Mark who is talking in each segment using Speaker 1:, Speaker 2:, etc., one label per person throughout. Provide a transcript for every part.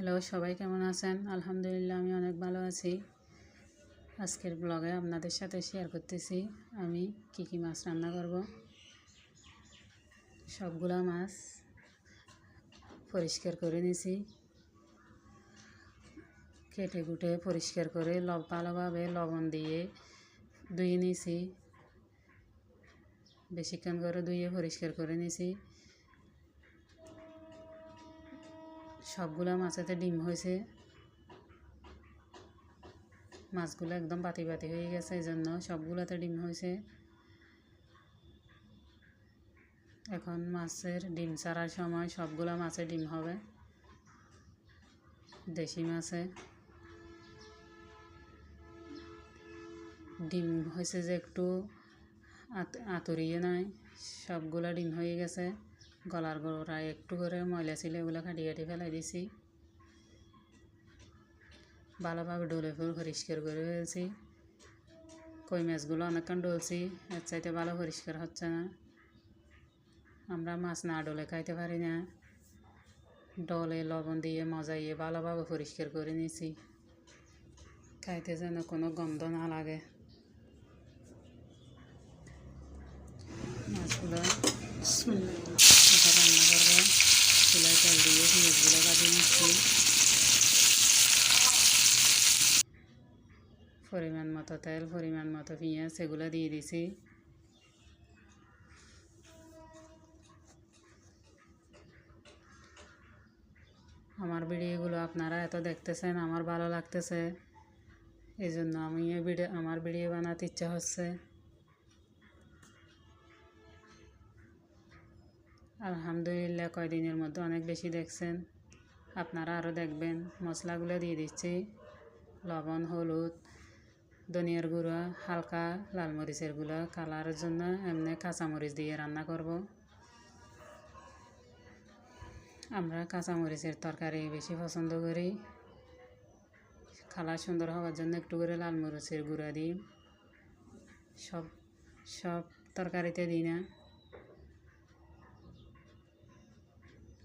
Speaker 1: Hello, সবাই কেমন আছেন? আলহামদুলিল্লাহ আমি অনেক ভালো আছি। আজকের ব্লগে আপনাদের সাথে শেয়ার করতেছি আমি কি মাছ রান্না করব। সবগুলা মাছ পরিষ্কার করে নিয়েছি, কেটে কুটে পরিষ্কার করে ভালোভাবে লবণ দিয়ে ধুয়ে নিয়েছি। বেশিক্ষণ করে ধুয়ে পরিষ্কার করে নিয়েছি। সবগুলা মাছেতে ডিম হয়েছে, মাছগুলো একদম পাতি পাতি হয়ে গেছে, এই জন্য সবগুলোতে ডিম হয়েছে। এখন মাছের ডিম ছাড়ার সময়, সবগুলো মাছের ডিম হবে। দেশি মাছে ডিম হয়েছে যে একটু আতরিয়ে নাই, সবগুলো ডিম হয়ে গেছে। গলার গোড়ায় একটু করে ময়লা ছিল, এগুলো কাটি কাটি ফেলাই দিছি। ভালোভাবে ডলে পরিষ্কার করে ফেলছি। কই মাছগুলো অনেকক্ষণ ডলছি, এর চাইতে ভালো পরিষ্কার হচ্ছে না। আমরা মাছ না ডলে খাইতে পারি না, ডলে লবণ দিয়ে মজাইয়ে ভালোভাবে পরিষ্কার করে নিয়েছি, খাইতে যেন কোনো গন্ধ না লাগে। মাছগুলো রান্না করবো, চুলায় তেল দিয়ে পেঁয়াজগুলো কাটি নিচ্ছি। পরিমাণ মতো তেল, পরিমাণ মতো পেঁয়াজ, এগুলো দিয়ে দিছি। আমার ভিডিওগুলো আপনারা এত দেখতেছেন, আমার ভালো লাগতেছে, এই জন্য আমি আমার ভিডিও বানাতে ইচ্ছা হচ্ছে। আলহামদুলিল্লাহ কয়দিনের মধ্যে অনেক বেশি দেখছেন, আপনারা আরও দেখবেন। মশলাগুলো দিয়ে দিচ্ছি, লবণ, হলুদ, ধনিয়ার গুঁড়া, হালকা লাল মরিচের গুঁড়া কালারের জন্য। এমনি কাঁচামরিচ দিয়ে রান্না করব। আমরা কাঁচামরিচের তরকারি বেশি পছন্দ করি। কালার সুন্দর হওয়ার জন্য একটু করে লাল মরিচের গুঁড়া দিই। সব তরকারিতে দিই না।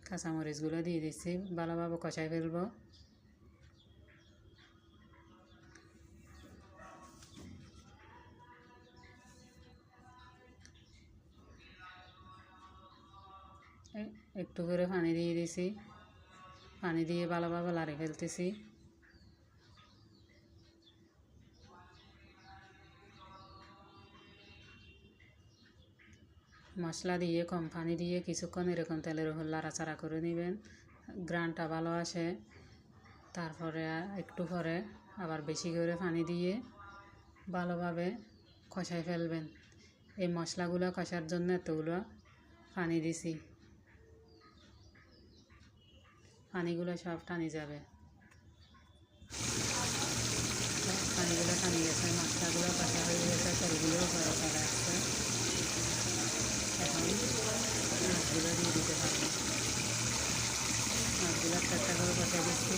Speaker 1: কাঁচামরিচগুলো দিয়ে দিচ্ছি, ভালোভাবে কষাই ফেলবো। একটু করে পানি দিয়ে দিছি, পানি দিয়ে ভালোভাবে লাড়ে ফেলতেছি। মশলা দিয়ে কম পানি দিয়ে কিছুক্ষণ এরকম তেলের উপর লাড়াচাড়া করে নেবেন, গ্রানটা ভালো আসে। তারপরে একটু পরে আবার বেশি করে পানি দিয়ে ভালোভাবে কষাই ফেলবেন। এই মশলাগুলো কষার জন্য এতগুলো পানি দিছি, পানিগুলো সব টানি যাবে। পানিগুলো টানি গেছে, মশলাগুলো কষা হয়ে গেছে, তেলগুলো উপরে চলে আসছে। এখন মাছগুলো দিয়ে দিতে পারবো। মাছগুলো একটা করে কষা দিচ্ছি,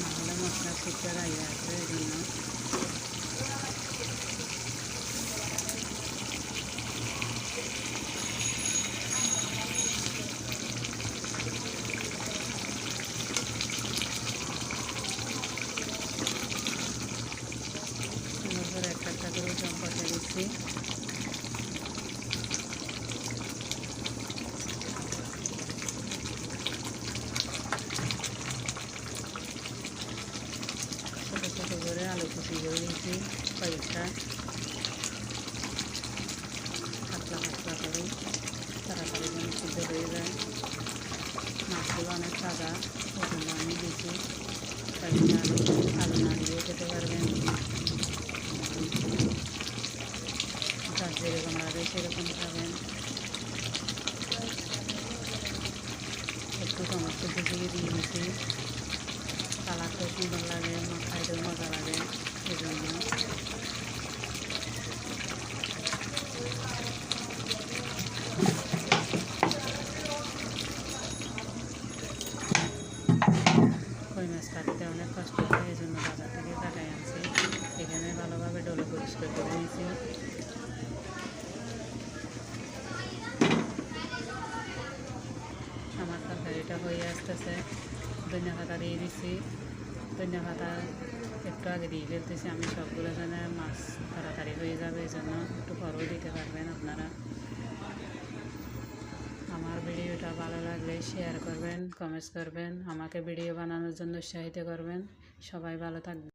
Speaker 1: নাহলে মশলা শুকতে রাইয়ে আসবে, এই জন্য। একটা করে সব কষা দিচ্ছি। ছোটো ছোটো করে আলু কুচি করে দিচ্ছি কয়েকটা, পাতলা পাতলা করে, তাড়াতাড়ি যেন সিদ্ধ হয়ে যায়। মাছগুলো অনেক তাজা, ওজন্য আমি দিচ্ছি। কয়েকটা আলু না দিয়েও খেতে পারবেন, যার যেরকম লাগে সেরকম খাবেন। একটু টমেটো কুচিয়ে দিয়ে দিচ্ছি, কালারটাও সুন্দর লাগে, খাইতেও মজা লাগে, এই জন্য। কই মাছ কাটতে অনেক কষ্ট হয়, এই জন্য বাজার থেকে কাটাই আনছি। এখানে ভালোভাবে ডলে পরিষ্কার করে নিয়েছি। আমার আসতেছে। ধনিয়া পাতা দিয়ে দিচ্ছি, ধনিয়া পাতা একটু আগে দিয়ে ফেলতেছি আমি সবগুলো, যেন মাছ তাড়াতাড়ি হয়ে যাবে, এই জন্য একটু পরেও দিতে পারবেন আপনারা। আমার ভিডিওটা ভালো লাগলে শেয়ার করবেন, কমেন্টস করবেন, আমাকে ভিডিও বানানোর জন্য উৎসাহিত করবেন। সবাই ভালো থাকবেন।